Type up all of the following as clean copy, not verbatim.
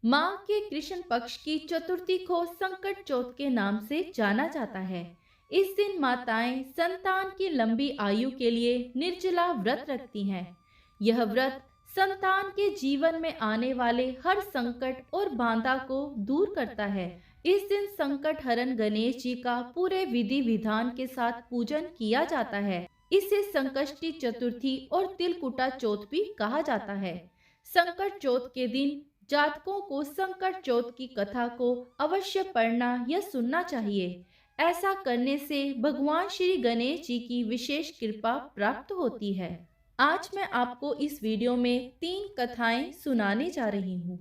माँ के कृष्ण पक्ष की चतुर्थी को संकट चौथ के नाम से जाना जाता है। इस दिन माताएं संतान की लंबी आयु के लिए निर्जला व्रत रखती हैं। यह व्रत संतान के जीवन में आने वाले हर संकट और बाधा को दूर करता है। इस दिन संकट हरण गणेश जी का पूरे विधि विधान के साथ पूजन किया जाता है। इसे संकष्टी चतुर्थी और तिलकुटा चौथ भी कहा जाता है। संकट चौथ के दिन जातकों को संकट चौथ की कथा को अवश्य पढ़ना या सुनना चाहिए। ऐसा करने से भगवान श्री गणेश जी की विशेष कृपा प्राप्त होती है। आज मैं आपको इस वीडियो में 3 कथाएं सुनाने जा रही हूँ।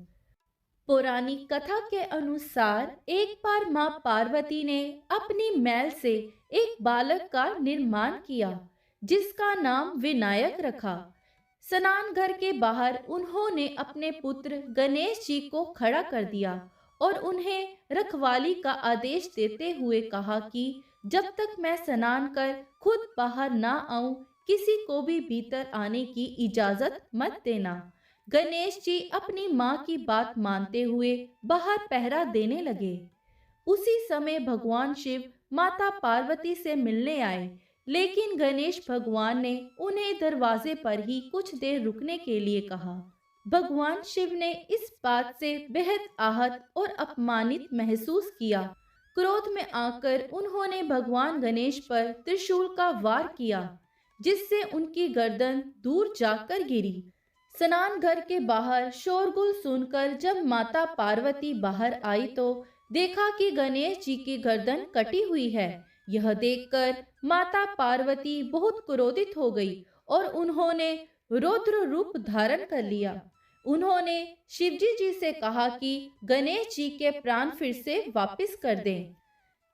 पौराणिक कथा के अनुसार एक बार माँ पार्वती ने अपनी मैल से एक बालक का निर्माण किया, जिसका नाम विनायक रखा। स्नान घर के बाहर उन्होंने अपने पुत्र गणेश जी को खड़ा कर दिया और उन्हें रखवाली का आदेश देते हुए कहा कि जब तक मैं स्नान कर खुद बाहर ना आऊं, किसी को भी भीतर आने की इजाजत मत देना। गणेश जी अपनी माँ की बात मानते हुए बाहर पहरा देने लगे। उसी समय भगवान शिव माता पार्वती से मिलने आए, लेकिन गणेश भगवान ने उन्हें दरवाजे पर ही कुछ देर रुकने के लिए कहा। भगवान शिव ने इस बात से बेहद आहत और अपमानित महसूस किया। क्रोध में आकर उन्होंने भगवान गणेश पर त्रिशूल का वार किया, जिससे उनकी गर्दन दूर जाकर गिरी। स्नान घर के बाहर शोरगुल सुनकर जब माता पार्वती बाहर आई तो देखा कि गणेश जी की गर्दन कटी हुई है। यह देखकर माता पार्वती बहुत क्रोधित हो गई और उन्होंने रौद्र रूप धारण कर लिया। उन्होंने शिवजी जी से कहा कि गणेश जी के प्राण फिर से वापस कर दें।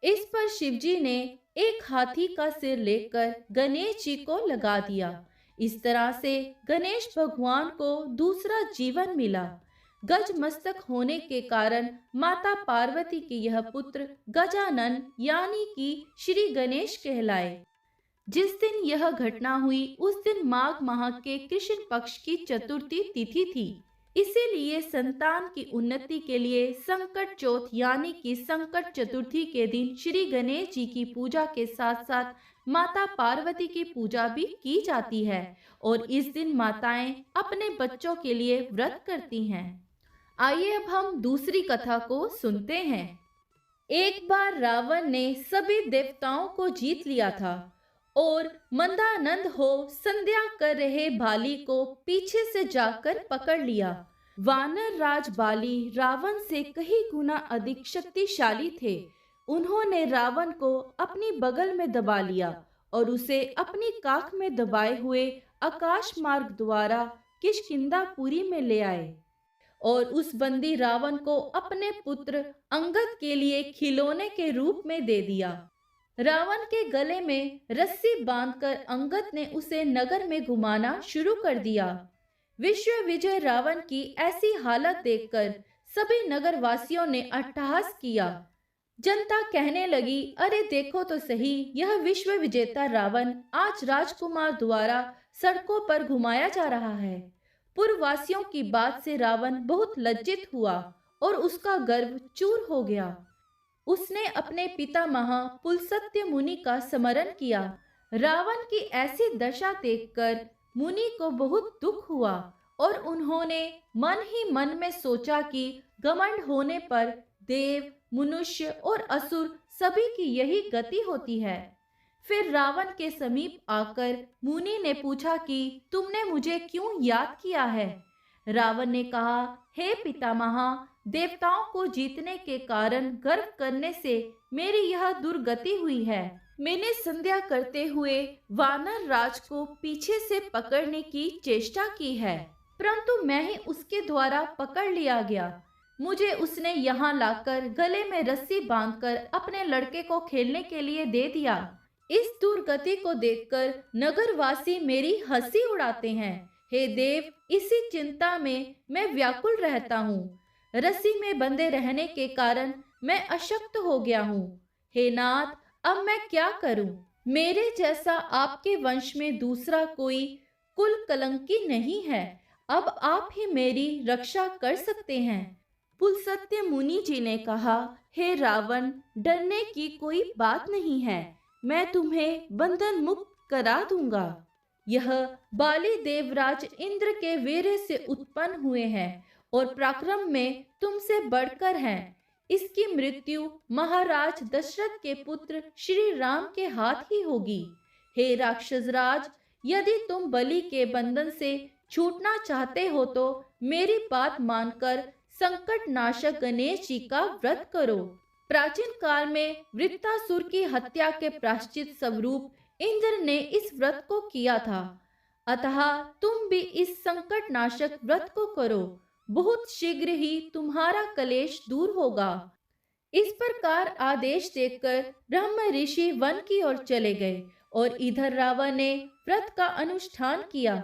इस पर शिवजी ने एक हाथी का सिर लेकर गणेश जी को लगा दिया। इस तरह से गणेश भगवान को दूसरा जीवन मिला। गज मस्तक होने के कारण माता पार्वती के यह पुत्र गजानन यानी कि श्री गणेश कहलाए। जिस दिन यह घटना हुई उस दिन माघ माह के कृष्ण पक्ष की चतुर्थी तिथि थी। इसीलिए संतान की उन्नति के लिए संकट चौथ यानी कि संकट चतुर्थी के दिन श्री गणेश जी की पूजा के साथ साथ माता पार्वती की पूजा भी की जाती है और इस दिन माताएं अपने बच्चों के लिए व्रत करती हैं। आइए अब हम दूसरी कथा को सुनते हैं। एक बार रावण ने सभी देवताओं को जीत लिया था और मंदानंद हो संध्या कर रहे बाली को पीछे से जाकर पकड़ लिया। वानर राज बाली रावण से कई गुना अधिक शक्तिशाली थे। उन्होंने रावण को अपनी बगल में दबा लिया और उसे अपनी काख में दबाए हुए आकाश मार्ग द्वारा किष्किंधापुरी में ले आए और उस बंदी रावण को अपने पुत्र अंगद के लिए खिलौने के रूप में दे दिया। रावण के गले में रस्सी बांधकर अंगद ने उसे नगर में घुमाना शुरू कर दिया। विश्व विजय रावण की ऐसी हालत देखकर सभी नगरवासियों ने अट्टहास किया। जनता कहने लगी, अरे देखो तो सही, यह विश्व विजेता रावण आज राजकुमार द्वारा सड़कों पर घुमाया जा रहा है। पूर्ववासियों की बात से रावण बहुत लज्जित हुआ और उसका गर्व चूर हो गया। उसने अपने पितामह पुलस्त्य मुनि का स्मरण किया। रावण की ऐसी दशा देखकर मुनि को बहुत दुख हुआ और उन्होंने मन ही मन में सोचा कि घमंड होने पर देव, मनुष्य और असुर सभी की यही गति होती है। फिर रावण के समीप आकर मुनि ने पूछा कि तुमने मुझे क्यों याद किया है? रावण ने कहा, हे पितामह, देवताओं को जीतने के कारण गर्व करने से मेरी यह दुर्गति हुई है। मैंने संध्या करते हुए वानर राज को पीछे से पकड़ने की चेष्टा की है, परंतु मैं ही उसके द्वारा पकड़ लिया गया। मुझे उसने यहाँ लाकर गले में रस्सी बांधकर अपने लड़के को खेलने के लिए दे दिया। इस दुर्गति को देखकर नगरवासी मेरी हंसी उड़ाते हैं। हे देव, इसी चिंता में मैं व्याकुल रहता हूँ। रस्सी में बंधे रहने के कारण मैं अशक्त हो गया हूँ। हे नाथ, अब मैं क्या करूँ? मेरे जैसा आपके वंश में दूसरा कोई कुल कलंकी नहीं है। अब आप ही मेरी रक्षा कर सकते हैं। पुलस्त्य मुनि जी ने कहा, हे रावण, डरने की कोई बात नहीं है, मैं तुम्हें बंधन मुक्त करा दूंगा। यह बाली देवराज इंद्र के वीर्य से उत्पन्न हुए हैं और पराक्रम में तुमसे बढ़कर हैं। इसकी मृत्यु महाराज दशरथ के पुत्र श्री राम के हाथ ही होगी। हे राक्षस राज, यदि तुम बलि के बंधन से छूटना चाहते हो तो मेरी बात मानकर संकट नाशक गणेश जी का व्रत करो। प्राचीन काल में वृत्तासुर की हत्या के प्रायश्चित स्वरूप इंद्र ने इस व्रत को किया था, अतः तुम भी इस संकट नाशक व्रत को करो। बहुत शीघ्र ही तुम्हारा कलेश दूर होगा। इस प्रकार आदेश देकर ब्रह्म ऋषि वन की ओर चले गए और इधर रावण ने व्रत का अनुष्ठान किया।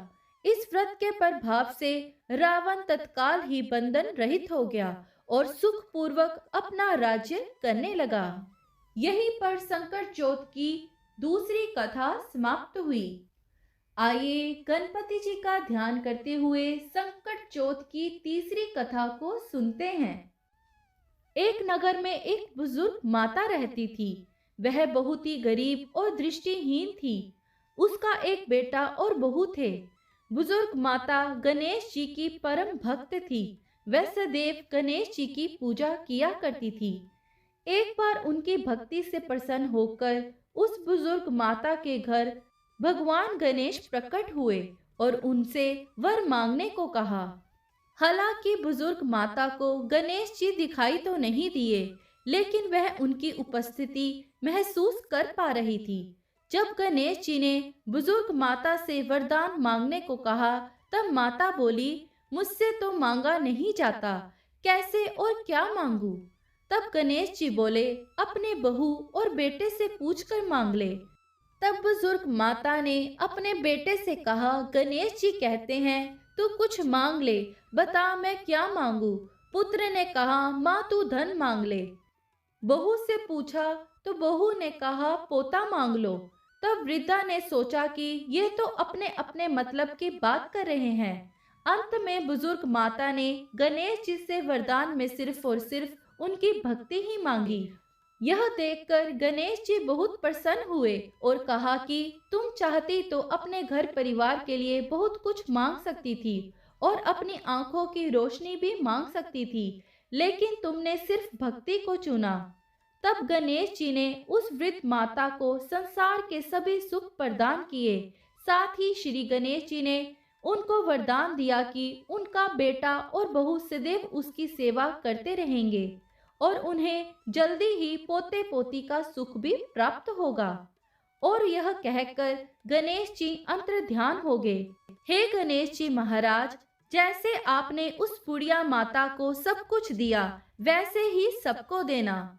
इस व्रत के प्रभाव से रावण तत्काल ही बंधन रहित हो गया और सुख पूर्वक अपना राज्य करने लगा। यहीं पर संकट चौथ की दूसरी कथा समाप्त हुई। आइए गणपति जी का ध्यान करते हुए संकट चौथ की तीसरी कथा को सुनते हैं। एक नगर में एक बुजुर्ग माता रहती थी। वह बहुत ही गरीब और दृष्टिहीन थी। उसका एक बेटा और बहू थे। बुजुर्ग माता गणेश जी की परम भक्त थी। वह सदैव गणेश जी की पूजा किया करती थी। एक बार उनकी भक्ति से प्रसन्न होकर उस बुजुर्ग माता के घर भगवान गणेश प्रकट हुए और उनसे वर मांगने को कहा। हालांकि बुजुर्ग माता को गणेश जी दिखाई तो नहीं दिए, लेकिन वह उनकी उपस्थिति महसूस कर पा रही थी। जब गणेश जी ने बुजुर्ग माता से वरदान मांगने को कहा, तब माता बोली, मुझसे तो मांगा नहीं जाता, कैसे और क्या मांगू। तब गणेश जी बोले, अपने बहू और बेटे से पूछकर मांग ले। तब बुजुर्ग माता ने अपने बेटे से कहा, गणेश जी कहते हैं तू कुछ मांग ले, बता मैं क्या मांगू। पुत्र ने कहा, माँ तू धन मांग ले। बहू से पूछा तो बहू ने कहा, पोता मांग लो। तब वृद्धा ने सोचा कि ये तो अपने अपने मतलब की बात कर रहे हैं। अंत में बुजुर्ग माता ने गणेश जी से वरदान में सिर्फ और सिर्फ उनकी भक्ति ही मांगी। यह देखकर गणेश जी बहुत प्रसन्न हुए और कहा कि तुम चाहती तो अपने घर परिवार के लिए बहुत कुछ मांग सकती थी और अपनी आंखों की रोशनी भी मांग सकती थी, लेकिन तुमने सिर्फ भक्ति को चुना। तब गणेश जी ने उस वृद्ध माता को संसार के सभी सुख प्रदान किए। साथ ही श्री गणेश जी ने उनको वरदान दिया कि उनका बेटा और बहू सदैव उसकी सेवा करते रहेंगे और उन्हें जल्दी ही पोते पोती का सुख भी प्राप्त होगा। और यह कहकर गणेश जी अंतर्ध्यान हो गए। हे गणेश जी महाराज, जैसे आपने उस बुढ़िया माता को सब कुछ दिया, वैसे ही सबको देना।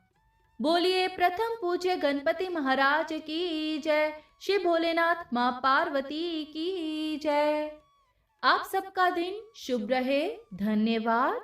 बोलिए प्रथम पूज्य गणपति महाराज की जय। शिव भोलेनाथ माँ पार्वती की जय। आप सबका दिन शुभ रहे। धन्यवाद।